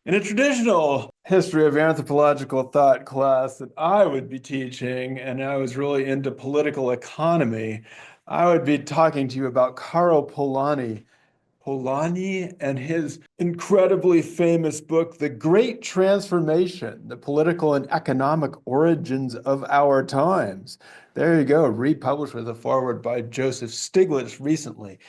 In a traditional history of anthropological thought class that I would be teaching, and I was really into political economy, I would be talking to you about Karl Polanyi and his incredibly famous book, The Great Transformation, The Political and Economic Origins of Our Times. There you go, republished with a foreword by Joseph Stiglitz recently.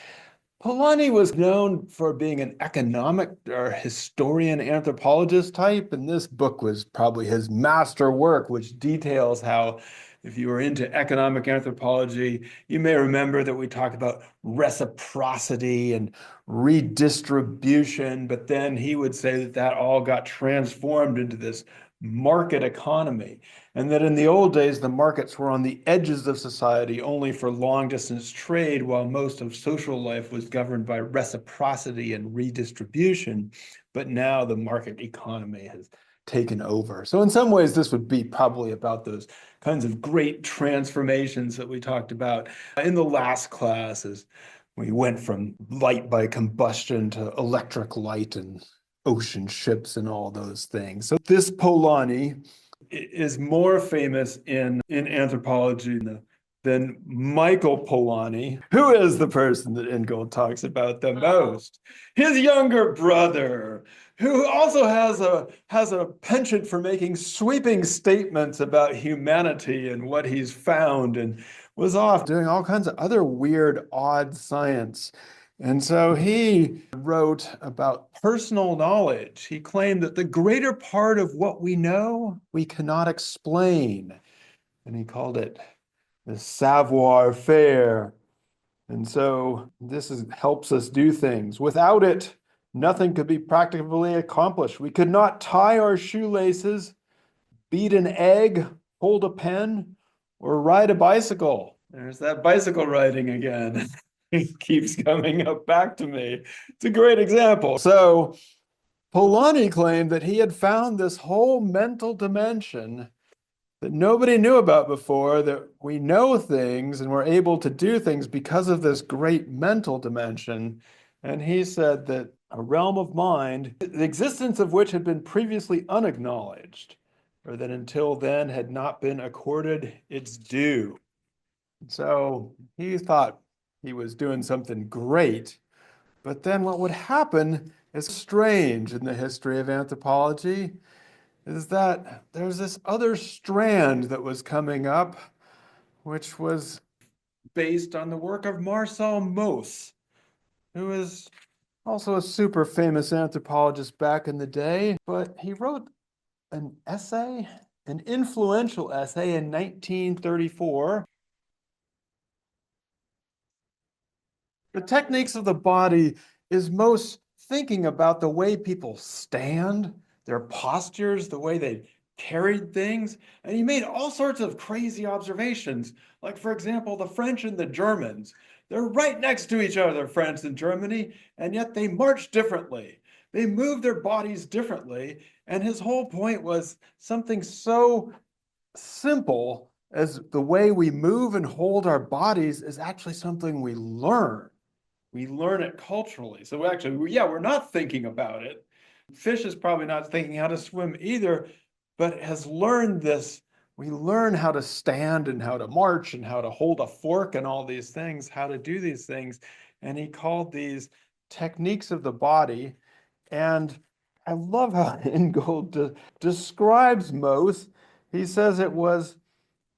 Polanyi was known for being an economic or historian anthropologist type, and this book was probably his master work, which details how, if you were into economic anthropology, you may remember that we talked about reciprocity and redistribution, but then he would say that that all got transformed into this market economy. And that in the old days, the markets were on the edges of society only for long distance trade, while most of social life was governed by reciprocity and redistribution. But now the market economy has taken over. So in some ways, this would be probably about those kinds of great transformations that we talked about in the last class as we went from light by combustion to electric light and ocean ships and all those things. So this Polanyi is more famous in anthropology than Michael Polanyi, who is the person that Ingold talks about the most. His younger brother, who also has a penchant for making sweeping statements about humanity and what he's found, and was off doing all kinds of other weird, odd science. And so he wrote about personal knowledge. He claimed that the greater part of what we know, we cannot explain. And he called it the savoir-faire. And so helps us do things. Without it, nothing could be practically accomplished. We could not tie our shoelaces, beat an egg, hold a pen, or ride a bicycle. There's that bicycle riding again. It keeps coming up back to me. It's a great example. So Polanyi claimed that he had found this whole mental dimension that nobody knew about before, that we know things and we're able to do things because of this great mental dimension. And he said that a realm of mind, the existence of which had been previously unacknowledged, or that until then had not been accorded its due. So he thought he was doing something great. But then what would happen is strange in the history of anthropology is that there's this other strand that was coming up, which was based on the work of Marcel Mauss, who is also a super famous anthropologist back in the day. But he wrote an essay, an influential essay in 1934. The techniques of the body is most thinking about the way people stand, their postures, the way they carried things. And he made all sorts of crazy observations. Like, for example, the French and the Germans. They're right next to each other, France and Germany, and yet they march differently. They move their bodies differently. And his whole point was something so simple as the way we move and hold our bodies is actually something we learn. We learn it culturally. So actually, yeah, we're not thinking about it. Fish is probably not thinking how to swim either, but has learned this. We learn how to stand and how to march and how to hold a fork and all these things, how to do these things. And he called these techniques of the body. And I love how Ingold describes Mauss. He says it was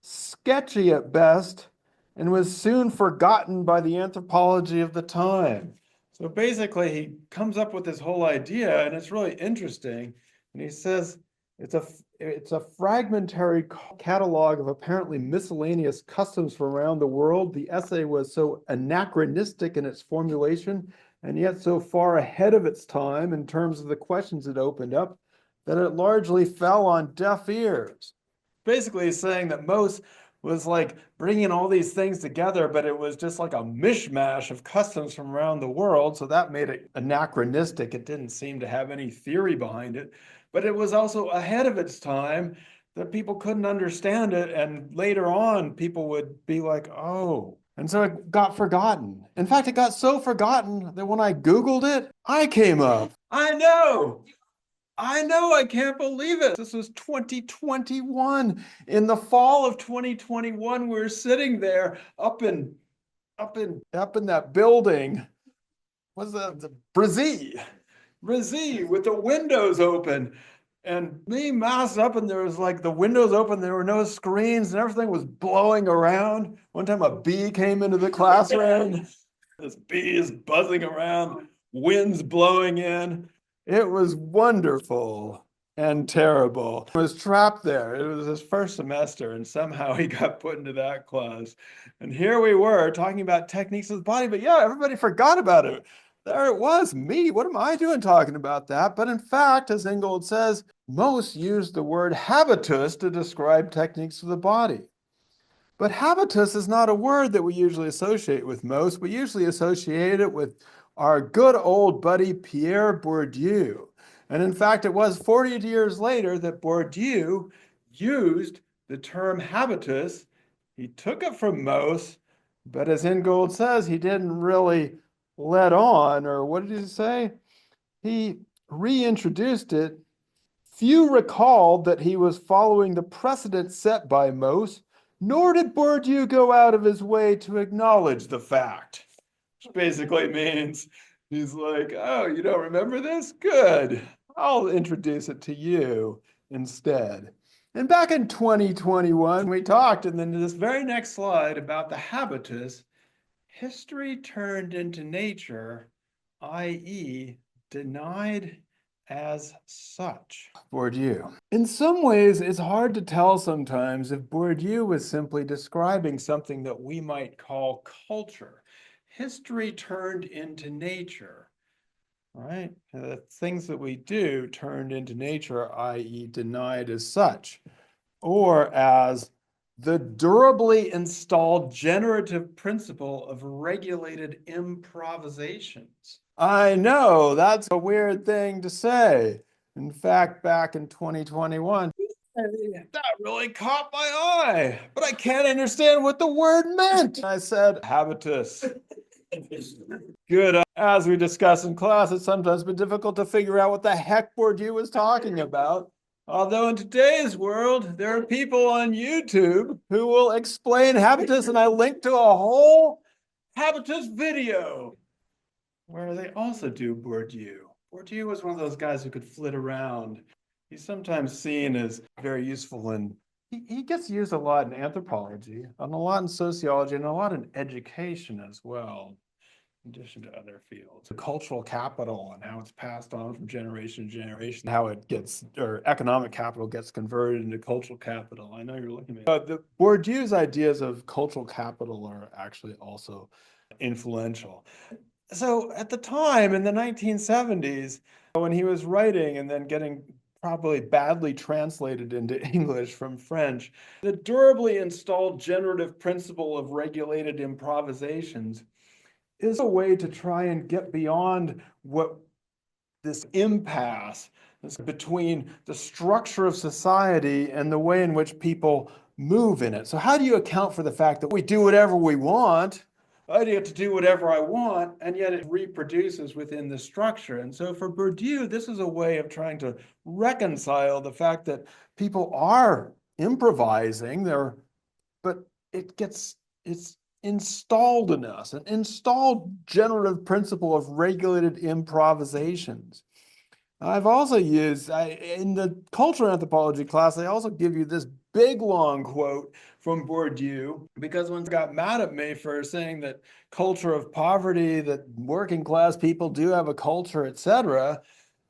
sketchy at best and was soon forgotten by the anthropology of the time. So basically, he comes up with this whole idea, and it's really interesting. And he says it's a fragmentary catalog of apparently miscellaneous customs from around the world. The essay was so anachronistic in its formulation, and yet so far ahead of its time in terms of the questions it opened up, that it largely fell on deaf ears. Basically, he's saying that Mauss was like bringing all these things together, but it was just like a mishmash of customs from around the world. So that made it anachronistic. It didn't seem to have any theory behind it, but it was also ahead of its time that people couldn't understand it. And later on, people would be like, oh. And so it got forgotten. In fact, it got so forgotten that when I Googled it, I came up. I know. I know, I can't believe it. This was 2021. In the fall of 2021, we were sitting there up in that building. Was the Brazil with the windows open. And me mouse up, and there was like the windows open, there were no screens, and everything was blowing around. One time a bee came into the classroom. This bee is buzzing around, winds blowing in. It was wonderful and terrible. He was trapped there. It was his first semester, and somehow he got put into that class. And here we were talking about techniques of the body, but yeah, everybody forgot about it. There it was, me. What am I doing talking about that? But in fact, as Ingold says, Mauss used the word habitus to describe techniques of the body. But habitus is not a word that we usually associate with Mauss. We usually associate it with our good old buddy Pierre Bourdieu. And in fact, it was 40 years later that Bourdieu used the term habitus. He took it from Mauss, but as Ingold says, he didn't really let on, or what did he say? He reintroduced it. Few recalled that he was following the precedent set by Mauss, nor did Bourdieu go out of his way to acknowledge the fact. Which basically means he's like, oh, you don't remember this? Good. I'll introduce it to you instead. And back in 2021, we talked, and then this very next slide about the habitus, history turned into nature, i.e., denied as such. Bourdieu. In some ways, it's hard to tell sometimes if Bourdieu was simply describing something that we might call culture. History turned into nature, right? The things that we do turned into nature, i.e., denied as such, or as the durably installed generative principle of regulated improvisations. I know, that's a weird thing to say. In fact, back in 2021, that really caught my eye, but I can't understand what the word meant. I said, habitus. Good. As we discussed in class, it's sometimes been difficult to figure out what the heck Bourdieu was talking about. Although in today's world, there are people on YouTube who will explain habitus, and I linked to a whole habitus video where they also do Bourdieu. Bourdieu was one of those guys who could flit around. He's sometimes seen as very useful, and he gets used a lot in anthropology, and a lot in sociology, and a lot in education as well, in addition to other fields. The cultural capital and how it's passed on from generation to generation, how it gets, or economic capital gets converted into cultural capital. I know you're looking at it. The Bourdieu's ideas of cultural capital are actually also influential. So at the time in the 1970s, when he was writing and then getting probably badly translated into English from French, the durably installed generative principle of regulated improvisations is a way to try and get beyond what this impasse between the structure of society and the way in which people move in it. So how do you account for the fact that we do whatever we want? I get to do whatever I want, and yet it reproduces within the structure. And so for Bourdieu, this is a way of trying to reconcile the fact that people are improvising, but it's installed in us, an installed generative principle of regulated improvisations. I've also used, in the cultural anthropology class, I also give you this big long quote from Bourdieu, because one got mad at me for saying that culture of poverty, that working class people do have a culture, etc.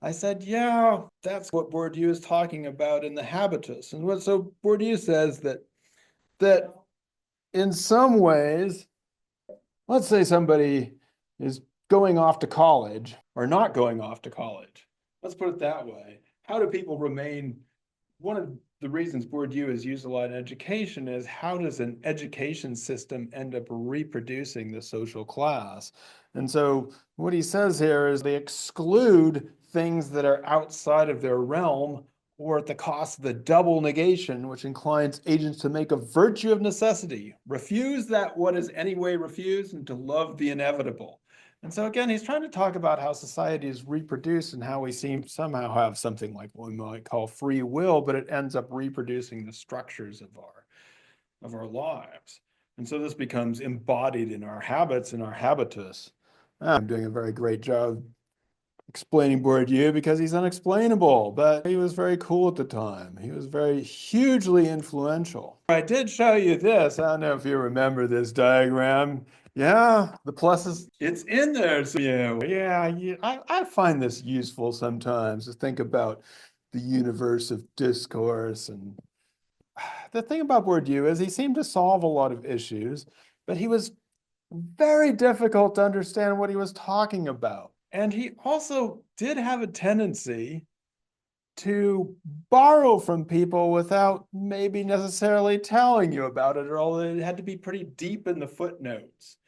I said, yeah, that's what Bourdieu is talking about in the Habitus. And so Bourdieu says that in some ways, let's say somebody is going off to college or not going off to college. Let's put it that way. How do people remain? One of the reasons Bourdieu is used a lot in education is how does an education system end up reproducing the social class? And so what he says here is they exclude things that are outside of their realm, or at the cost of the double negation, which inclines agents to make a virtue of necessity, refuse that what is anyway refused, and to love the inevitable. And so again, he's trying to talk about how society is reproduced and how we seem somehow have something like what we might call free will, but it ends up reproducing the structures of our lives. And so this becomes embodied in our habits and our habitus. I'm doing a very great job explaining Bourdieu because he's unexplainable, but he was very cool at the time. He was very hugely influential. I did show you this. I don't know if you remember this diagram. Yeah, the pluses, it's in there. So I find this useful sometimes to think about the universe of discourse. And the thing about Bourdieu is he seemed to solve a lot of issues, but he was very difficult to understand what he was talking about. And he also did have a tendency to borrow from people without maybe necessarily telling you about it, or although it had to be pretty deep in the footnotes.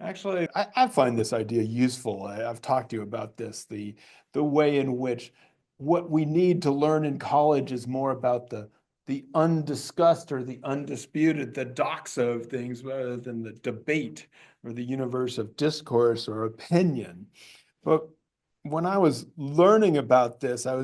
Actually, I find this idea useful. I've talked to you about this, the way in which what we need to learn in college is more about the undiscussed or the undisputed, the doxa of things, rather than the debate or the universe of discourse or opinion. But when I was learning about this, I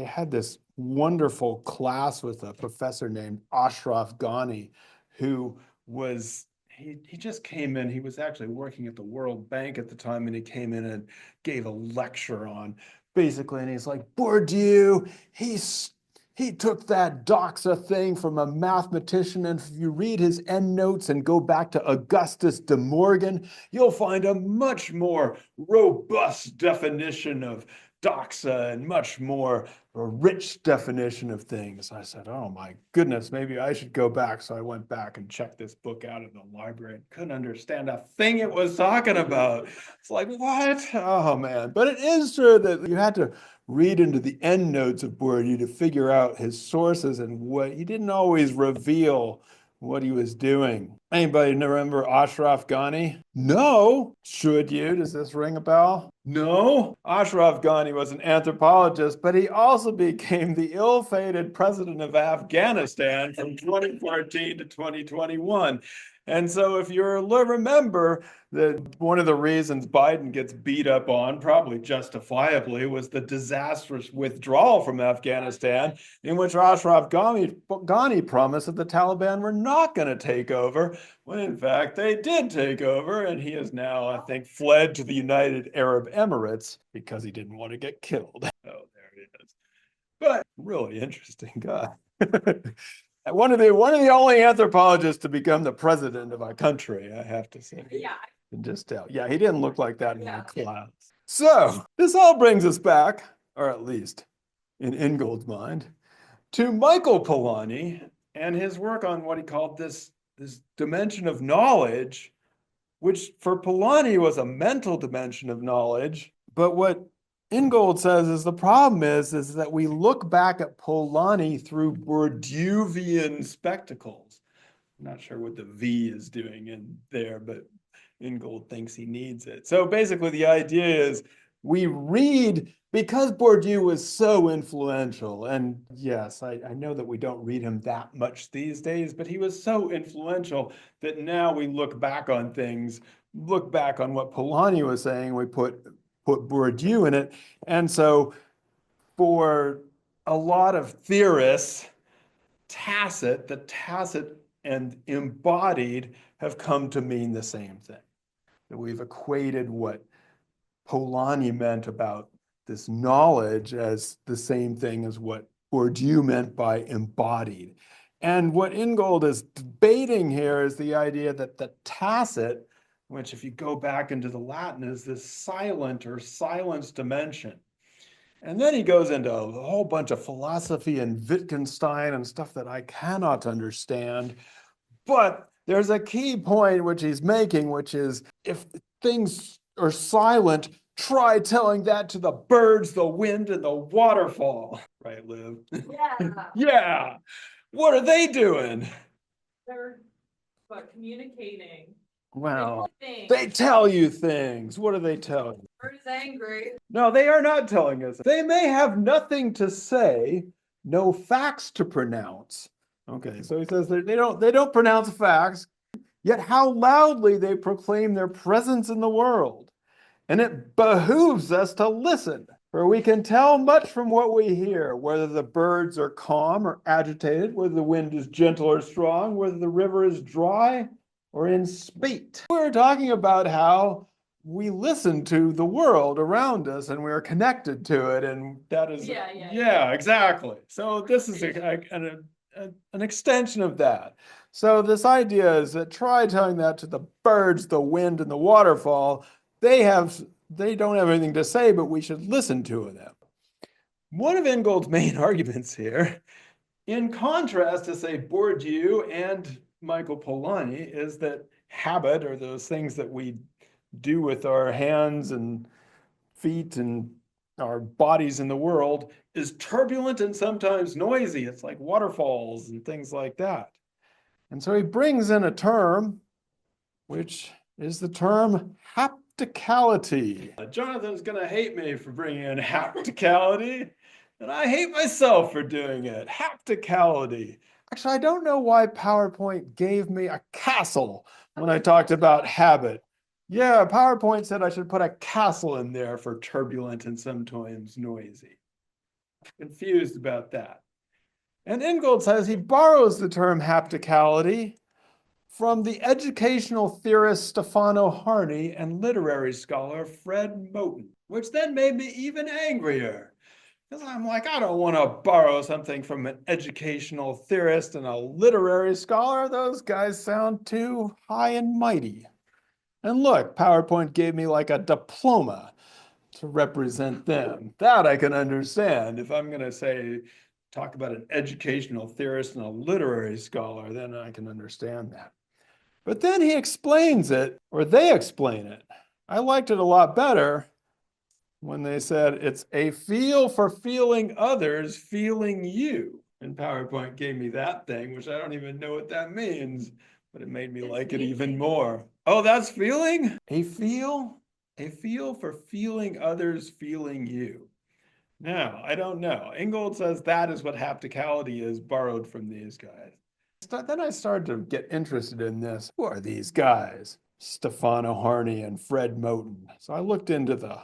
had this wonderful class with a professor named Ashraf Ghani, who was, he just came in, he was actually working at the World Bank at the time, and he came in and gave a lecture on basically, and he's like, Bourdieu, he took that doxa thing from a mathematician, and if you read his endnotes and go back to Augustus de Morgan, you'll find a much more robust definition of doxa and much more a rich definition of things. I said, oh my goodness, maybe I should go back. So I went back and checked this book out in the library and couldn't understand a thing it was talking about. It's like, what? Oh man. But it is true that you had to read into the endnotes of Bourdieu to figure out his sources and what he didn't always reveal what he was doing. Anybody remember Ashraf Ghani? No. Should you? Does this ring a bell? No. Ashraf Ghani was an anthropologist, but he also became the ill-fated president of Afghanistan from 2014 to 2021. And so if you remember that one of the reasons Biden gets beat up on, probably justifiably, was the disastrous withdrawal from Afghanistan, in which Ashraf Ghani promised that the Taliban were not going to take over, when in fact they did take over, and he is now, I think, fled to the United Arab Emirates because he didn't want to get killed. Oh, there it is. But really interesting guy. One of the only anthropologists to become the president of our country, I have to say. Yeah. And just tell. Yeah, he didn't look like that in the class. So this all brings us back, or at least in Ingold's mind, to Michael Polanyi and his work on what he called this dimension of knowledge, which for Polanyi was a mental dimension of knowledge. But what Ingold says is the problem is that we look back at Polanyi through Bourdieuvian spectacles. I'm not sure what the V is doing in there, but Ingold thinks he needs it. So basically the idea is we read, because Bourdieu was so influential, and yes, I know that we don't read him that much these days, but he was so influential that now we look back on things, look back on what Polanyi was saying, we put Bourdieu in it. And so for a lot of theorists, the tacit and embodied have come to mean the same thing. That we've equated what Polanyi meant about this knowledge as the same thing as what Bourdieu meant by embodied. And what Ingold is debating here is the idea that the tacit, which if you go back into the Latin is this silent or silence dimension. And then he goes into a whole bunch of philosophy and Wittgenstein and stuff that I cannot understand. But there's a key point which he's making, which is if things are silent, try telling that to the birds, the wind, and the waterfall. Right, Liv? Yeah. Yeah. What are they doing? They're communicating. Well, they tell you things. What do they tell you? Bird is angry. No, they are not telling us. They may have nothing to say, no facts to pronounce. Okay, so he says they don't pronounce facts, yet how loudly they proclaim their presence in the world. and it behooves us to listen. For we can tell much from what we hear, whether the birds are calm or agitated, whether the wind is gentle or strong, whether the river is dry or in spate. We're talking about how we listen to the world around us and we're connected to it. And that is, yeah, exactly. So this is an extension of that. So this idea is that try telling that to the birds, the wind, and the waterfall. They don't have anything to say, but we should listen to them. One of Ingold's main arguments here, in contrast to, say, Bourdieu and Michael Polanyi, is that habit, or those things that we do with our hands and feet and our bodies in the world, is turbulent and sometimes noisy. It's like waterfalls and things like that. And so he brings in a term, which is the term hapticality. Jonathan's going to hate me for bringing in hapticality, and I hate myself for doing it. Hapticality. Actually, I don't know why PowerPoint gave me a castle when I talked about habit. Yeah, PowerPoint said I should put a castle in there for turbulent and sometimes noisy. Confused about that. And Ingold says he borrows the term hapticality from the educational theorist Stefano Harney and literary scholar Fred Moten, which then made me even angrier. Because I'm like, I don't want to borrow something from an educational theorist and a literary scholar. Those guys sound too high and mighty. And look, PowerPoint gave me like a diploma to represent them. That I can understand. If I'm going to talk about an educational theorist and a literary scholar, then I can understand that. But then he explains it, or they explain it. I liked it a lot better when they said it's a feel for feeling others, feeling you. And PowerPoint gave me that thing, which I don't even know what that means, but it made me like it even more. Oh, that's feeling? A feel for feeling others, feeling you. Now, I don't know. Ingold says that is what hapticality is, borrowed from these guys. Then I started to get interested in this. Who are these guys? Stefano Harney and Fred Moten. So I looked into the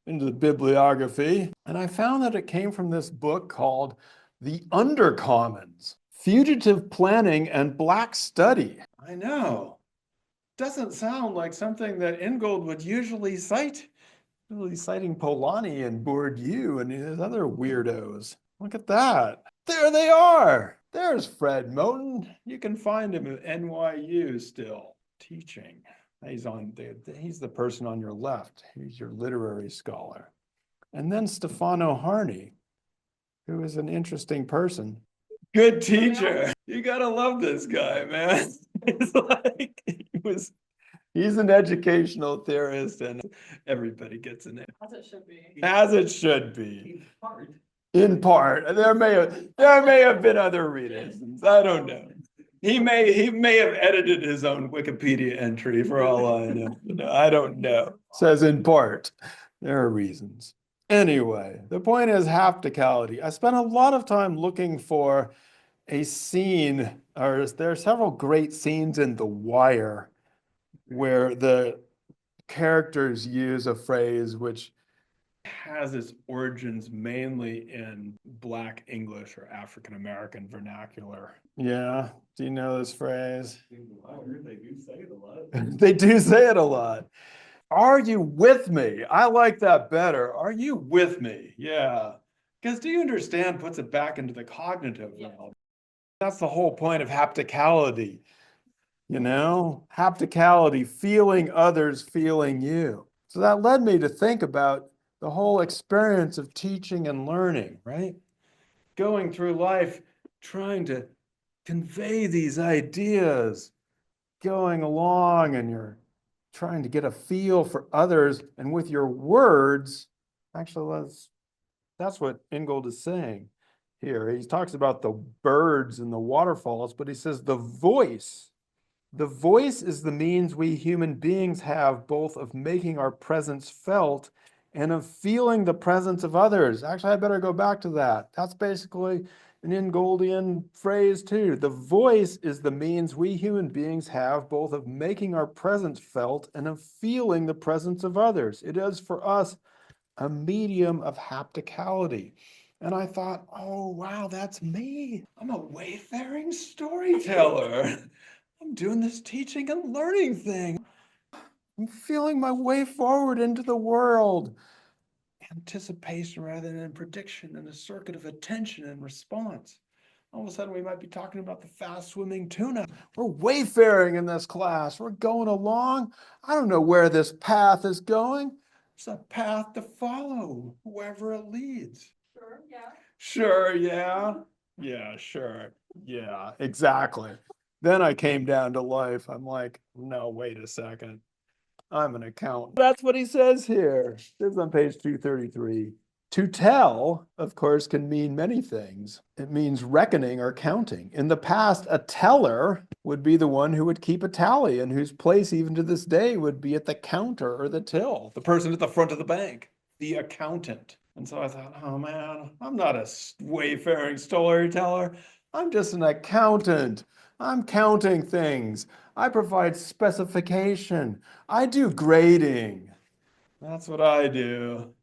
bibliography, and I found that it came from this book called The Undercommons, Fugitive Planning and Black Study. I know. Doesn't sound like something that Ingold would usually cite. Really citing Polanyi and Bourdieu and his other weirdos. Look at that. There they are. There's Fred Moten. You can find him at NYU still teaching. He's the person on your left. He's your literary scholar. And then Stefano Harney, who is an interesting person. Good teacher. You gotta love this guy, man. It's like he's an educational theorist, and everybody gets in it. As it should be. As it should be. In part. There may have been other reasons. I don't know. He may have edited his own Wikipedia entry for all I know. I don't know. It says in part. There are reasons. Anyway, the point is hapticality. I spent a lot of time looking for a scene, or there are several great scenes in The Wire where the characters use a phrase which has its origins mainly in Black English or African American vernacular. Yeah, do you know this phrase? They do say it a lot. They do say it a lot. Are you with me? I like that better. Are you with me? Yeah. Because do you understand puts it back into the cognitive realm. That's the whole point of hapticality. Hapticality, feeling others, feeling you. So that led me to think about the whole experience of teaching and learning, right? Going through life, trying to convey these ideas, going along, and you're trying to get a feel for others, and with your words, actually, that's what Ingold is saying here. He talks about the birds and the waterfalls, but he says the voice is the means we human beings have both of making our presence felt and of feeling the presence of others. Actually, I better go back to that. That's basically an Ingoldian phrase too. The voice is the means we human beings have both of making our presence felt and of feeling the presence of others. It is for us a medium of hapticality. And I thought, oh, wow, that's me. I'm a wayfaring storyteller. I'm doing this teaching and learning thing. I'm feeling my way forward into the world. Anticipation rather than prediction, and a circuit of attention and response. All of a sudden, we might be talking about the fast swimming tuna. We're wayfaring in this class. We're going along. I don't know where this path is going. It's a path to follow, wherever it leads. Sure, yeah. Sure, yeah. Yeah, sure. Yeah, exactly. Then I came down to life. I'm like, no, wait a second. I'm an accountant. That's what he says here. This is on page 233. To tell, of course, can mean many things. It means reckoning or counting. In the past, a teller would be the one who would keep a tally and whose place even to this day would be at the counter or the till. The person at the front of the bank, the accountant. And so I thought, oh man, I'm not a wayfaring storyteller. I'm just an accountant. I'm counting things. I provide specification. I do grading. That's what I do.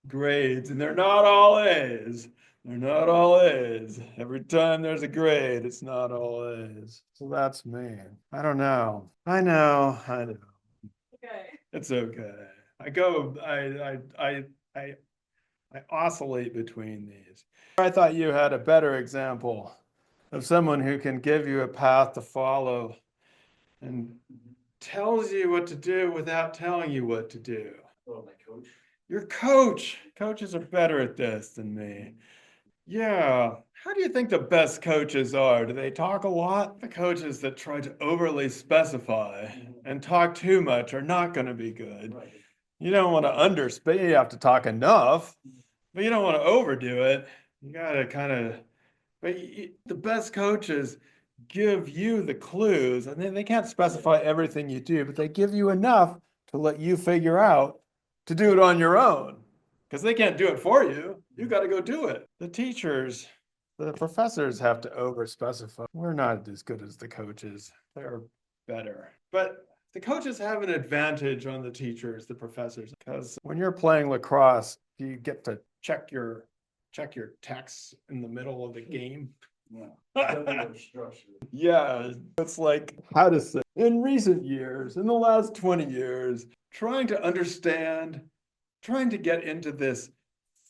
Grades, and they're not all A's. They're not all A's. Every time there's a grade, it's not all A's. So that's me. I don't know. I know. Okay. It's okay. I oscillate between these. I thought you had a better example of someone who can give you a path to follow and tells you what to do without telling you what to do. Oh, my coach. Your coach. Coaches are better at this than me. Yeah. How do you think the best coaches are? Do they talk a lot? The coaches that try to overly specify and talk too much are not going to be good. Right. You don't want to underspeak. You have to talk enough, but you don't want to overdo it. You got to kind of, the best coaches give you the clues, and then they can't specify everything you do, but they give you enough to let you figure out to do it on your own, because they can't do it for you. You got to go do it. The teachers, the professors have to over specify. We're not as good as the coaches. They're better. But the coaches have an advantage on the teachers, the professors, because when you're playing lacrosse, you get to check your texts in the middle of the game. Yeah. Yeah, it's like how to say in recent years, in the last 20 years, trying to understand, trying to get into this,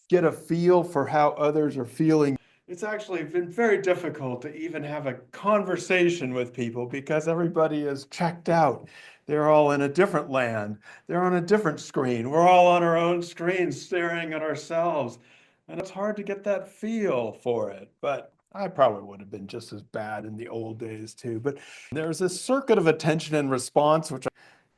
get a feel for how others are feeling. It's actually been very difficult to even have a conversation with people because everybody is checked out. They're all in a different land. They're on a different screen. We're all on our own screen staring at ourselves. And it's hard to get that feel for it. But I probably would have been just as bad in the old days too. But there's this circuit of attention and response, which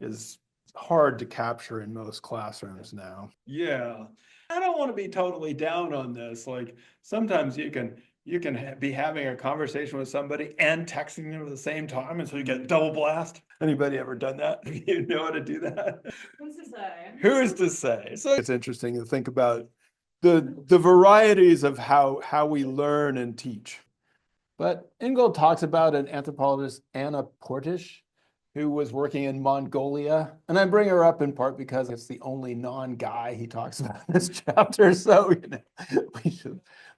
is hard to capture in most classrooms now. Yeah. I don't want to be totally down on this. Like sometimes you can be having a conversation with somebody and texting them at the same time, and so you get double blast. Anybody ever done that? You know how to do that? Who's to say? Who is to say? So it's interesting to think about the varieties of how we learn and teach. But Ingold talks about an anthropologist, Anna Portish, who was working in Mongolia. And I bring her up in part because it's the only non-guy he talks about in this chapter. So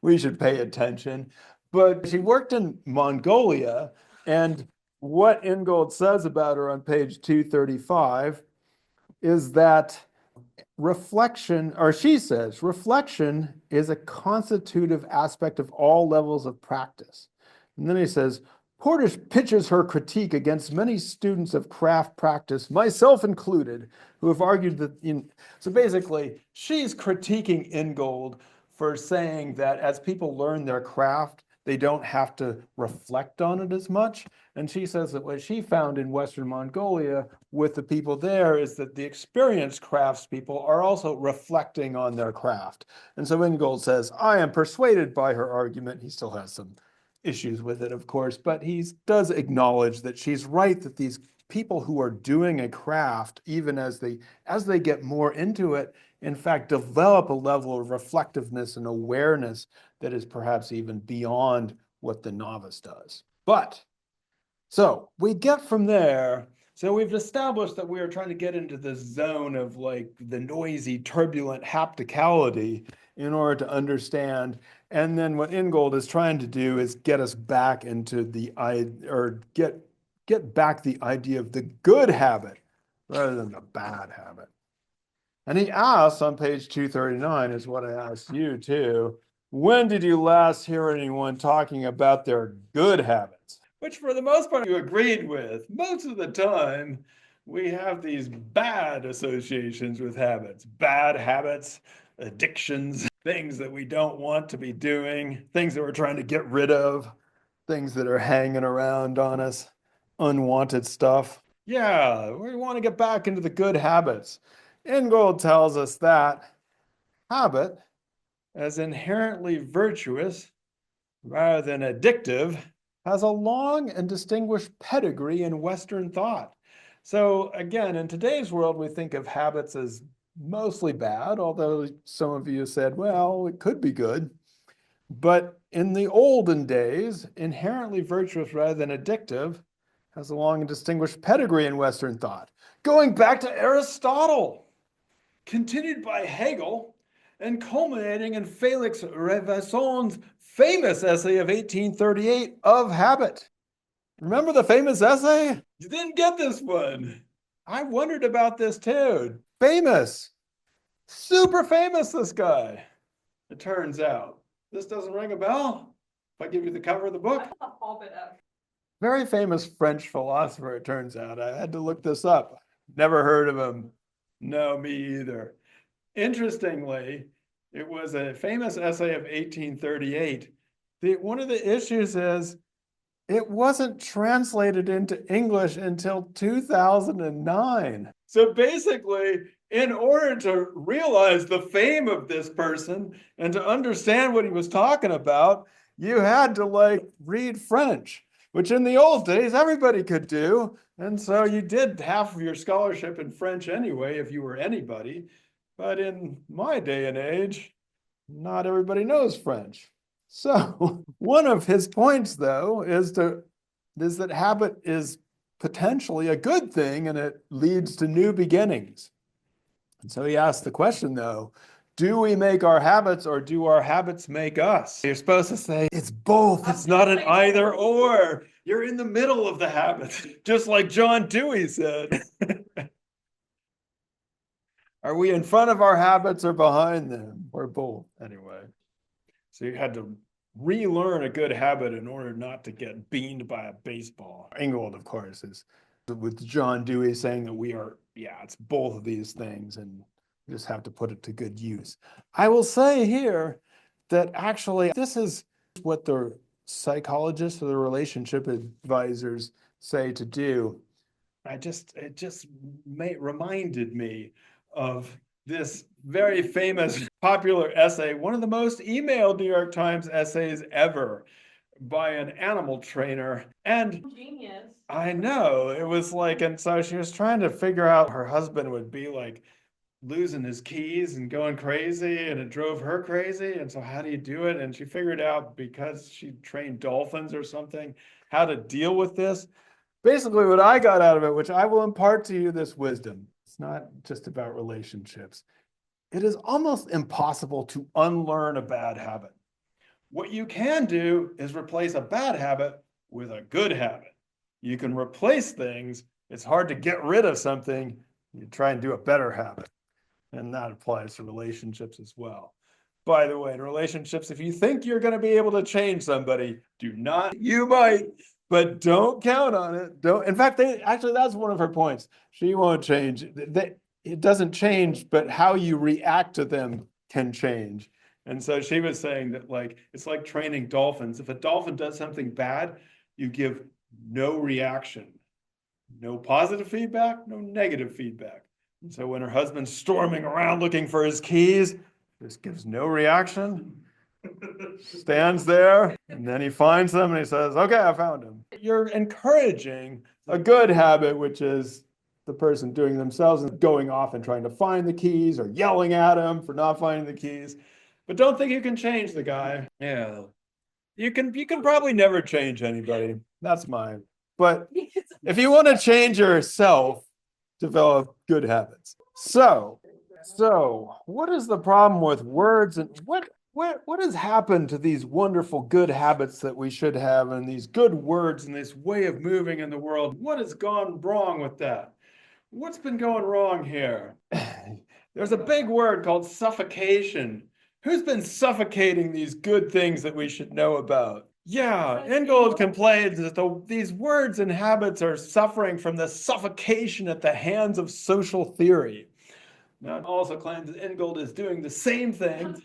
we should pay attention. But she worked in Mongolia, and what Ingold says about her on page 235 is that reflection, or she says, reflection is a constitutive aspect of all levels of practice. And then he says, Portish pitches her critique against many students of craft practice, myself included, who have argued that, so basically, she's critiquing Ingold for saying that as people learn their craft, they don't have to reflect on it as much. And she says that what she found in Western Mongolia with the people there is that the experienced craftspeople are also reflecting on their craft. And so Ingold says, I am persuaded by her argument. He still has some issues with it, of course, but he does acknowledge that she's right, that these people who are doing a craft, even as they get more into it, in fact, develop a level of reflectiveness and awareness that is perhaps even beyond what the novice does. But so we get from there. So we've established that we are trying to get into the zone of like the noisy, turbulent hapticality in order to understand. And then what Ingold is trying to do is get us back into get back the idea of the good habit rather than the bad habit. And he asks on page 239, is what I asked you too, when did you last hear anyone talking about their good habits? Which for the most part you agreed with. Most of the time, we have these bad associations with habits, bad habits, addictions, things that we don't want to be doing, things that we're trying to get rid of, things that are hanging around on us, unwanted stuff. Yeah, we want to get back into the good habits. Ingold tells us that habit, as inherently virtuous rather than addictive, has a long and distinguished pedigree in Western thought. So again, in today's world, we think of habits as mostly bad, although some of you said, well, it could be good. But in the olden days, inherently virtuous rather than addictive has a long and distinguished pedigree in Western thought, going back to Aristotle, continued by Hegel, and culminating in Felix Revason's famous essay of 1838 of habit. Remember the famous essay? You didn't get this one. I wondered about this too. Famous, super famous, this guy. It turns out. This doesn't ring a bell? If I give you the cover of the book? Very famous French philosopher, it turns out. I had to look this up. Never heard of him. No, me either. Interestingly, it was a famous essay of 1838. One of the issues is it wasn't translated into English until 2009. So basically, in order to realize the fame of this person and to understand what he was talking about, you had to like read French, which in the old days everybody could do. And so you did half of your scholarship in French anyway, if you were anybody. But in my day and age, not everybody knows French. So one of his points, though, is that habit is potentially a good thing and it leads to new beginnings. And so he asked the question, though, do we make our habits or do our habits make us? You're supposed to say it's both. It's not an either or. You're in the middle of the habit, just like John Dewey said. Are we in front of our habits or behind them? Or both, anyway. So you had to relearn a good habit in order not to get beamed by a baseball. Ingold, of course, is with John Dewey saying that we are, yeah, it's both of these things and you just have to put it to good use. I will say here that actually this is what the psychologists or the relationship advisors say to do. It just reminded me of this very famous popular essay, one of the most emailed New York Times essays ever by an animal trainer. And Genius. I know, it was like, and so she was trying to figure out her husband would be like losing his keys and going crazy, and it drove her crazy. And so how do you do it? And she figured out, because she trained dolphins or something, how to deal with this. Basically, what I got out of it, which I will impart to you this wisdom, it's not just about relationships. It is almost impossible to unlearn a bad habit. What you can do is replace a bad habit with a good habit. You can replace things. It's hard to get rid of something. You try and do a better habit. And that applies to relationships as well. By the way, in relationships, if you think you're going to be able to change somebody, do not. You might, but don't count on it. Don't. In fact, actually, that's one of her points. She won't change. It doesn't change, but how you react to them can change. And so she was saying that, like, it's like training dolphins. If a dolphin does something bad, you give no reaction, no positive feedback, no negative feedback. And so when her husband's storming around looking for his keys, this gives no reaction. Stands there, and then he finds them and he says, okay, I found him. You're encouraging a good habit, which is the person doing themselves and going off and trying to find the keys or yelling at him for not finding the keys. But don't think you can change the guy. Yeah. You can probably never change anybody. That's mine. But if you want to change yourself, develop good habits. So what is the problem with words, and what has happened to these wonderful good habits that we should have, and these good words and this way of moving in the world? What has gone wrong with that? What's been going wrong here? There's a big word called suffocation. Who's been suffocating these good things that we should know about? Yeah, Ingold complains that these words and habits are suffering from the suffocation at the hands of social theory. Now, it also claims that Ingold is doing the same thing,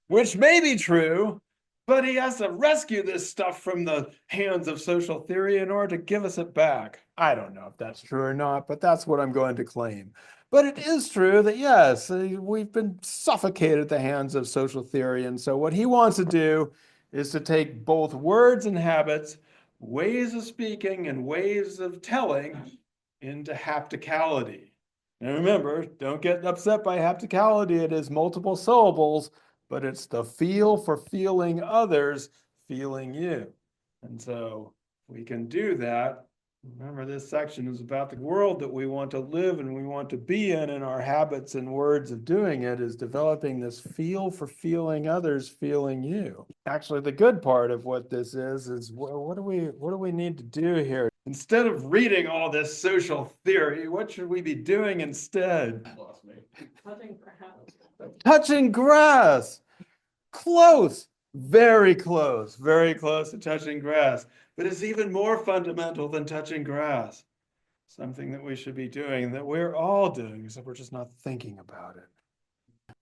which may be true, but he has to rescue this stuff from the hands of social theory in order to give us it back. I don't know if that's true or not, but that's what I'm going to claim. But it is true that, yes, we've been suffocated at the hands of social theory. And so what he wants to do is to take both words and habits, ways of speaking and ways of telling, into hapticality. And remember, don't get upset by hapticality. It is multiple syllables, but it's the feel for feeling others, feeling you. And so we can do that. Remember, this section is about the world that we want to live and we want to be in, and our habits and words of doing it is developing this feel for feeling others, feeling you. Actually, the good part of what this is what do we need to do here? Instead of reading all this social theory, what should we be doing instead? Lost me. Touching grass. Touching grass. Close. Very close to touching grass. But it's even more fundamental than touching grass. Something that we should be doing, that we're all doing, except we're just not thinking about it.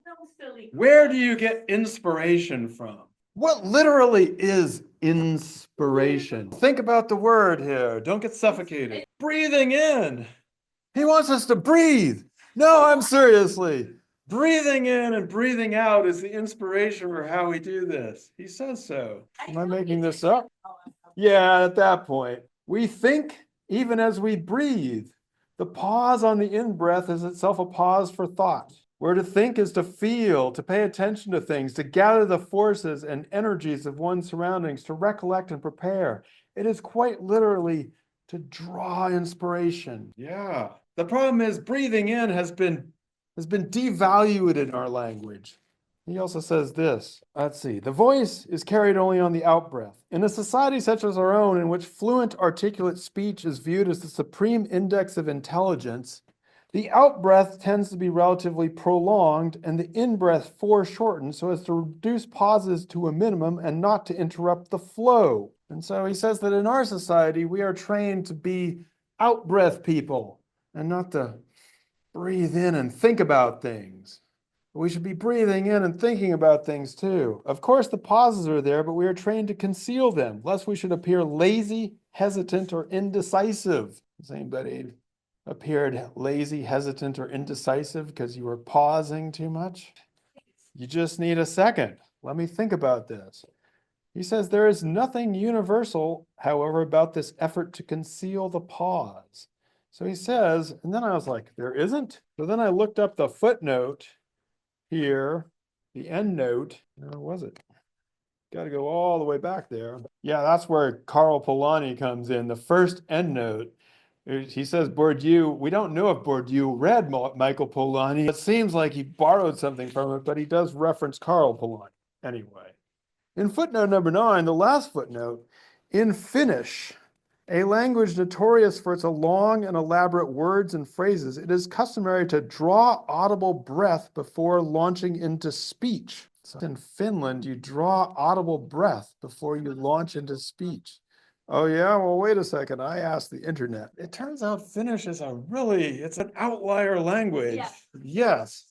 No, silly. Where do you get inspiration from? What literally is inspiration? Think about the word here. Don't get suffocated. Breathing in. He wants us to breathe. No, I'm seriously. Breathing in and breathing out is the inspiration for how we do this. He says so. Am I making this up? Yeah, at that point. We think even as we breathe. The pause on the in-breath is itself a pause for thought. Where to think is to feel, to pay attention to things, to gather the forces and energies of one's surroundings, to recollect and prepare. It is quite literally to draw inspiration. Yeah. The problem is breathing in has been devalued in our language. He also says this, let's see, the voice is carried only on the out-breath. In a society such as our own, in which fluent, articulate speech is viewed as the supreme index of intelligence, the out-breath tends to be relatively prolonged and the in-breath foreshortened so as to reduce pauses to a minimum and not to interrupt the flow. And so he says that in our society, we are trained to be out-breath people and not to breathe in and think about things. We should be breathing in and thinking about things too. Of course, the pauses are there, but we are trained to conceal them, lest we should appear lazy, hesitant, or indecisive. Has anybody appeared lazy, hesitant, or indecisive because you were pausing too much? You just need a second. Let me think about this. He says there is nothing universal, however, about this effort to conceal the pause. So he says, and then I was like, there isn't? So then I looked up the footnote here, the end note. Where was it? Got to go all the way back there. Yeah, that's where Karl Polanyi comes in. The first end note. He says Bourdieu, we don't know if Bourdieu read Michael Polanyi. It seems like he borrowed something from it, but he does reference Karl Polanyi anyway. In footnote number 9, the last footnote, in Finnish, a language notorious for its long and elaborate words and phrases, it is customary to draw audible breath before launching into speech. So in Finland, you draw audible breath before you launch into speech. Oh yeah, well, wait a second. I asked the internet. It turns out Finnish is it's an outlier language. Yes. Yes.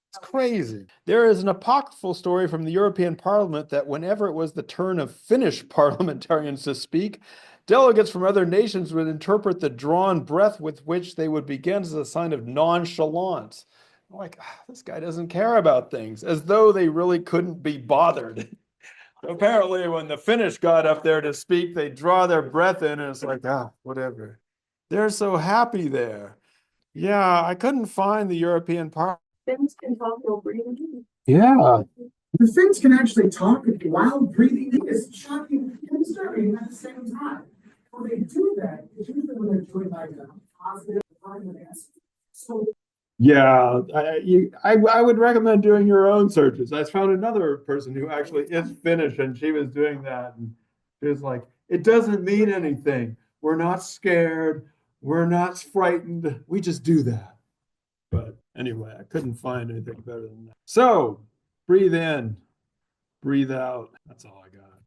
It's crazy. There is an apocryphal story from the European Parliament that whenever it was the turn of Finnish parliamentarians to speak, delegates from other nations would interpret the drawn breath with which they would begin as a sign of nonchalance. I'm like, this guy doesn't care about things, as though they really couldn't be bothered. Apparently, when the Finnish got up there to speak, they draw their breath in and it's like, whatever. They're so happy there. Yeah, I couldn't find the European part. Finns can talk while breathing. Yeah. The Finns can actually talk while breathing. It's shocking and disturbing at the same time. When they do that, it's usually when they're doing like a positive environment. So Yeah, I would recommend doing your own searches. I found another person who actually is Finnish and she was doing that. And she was like, it doesn't mean anything. We're not scared. We're not frightened. We just do that. But anyway, I couldn't find anything better than that. So breathe in, breathe out. That's all I got.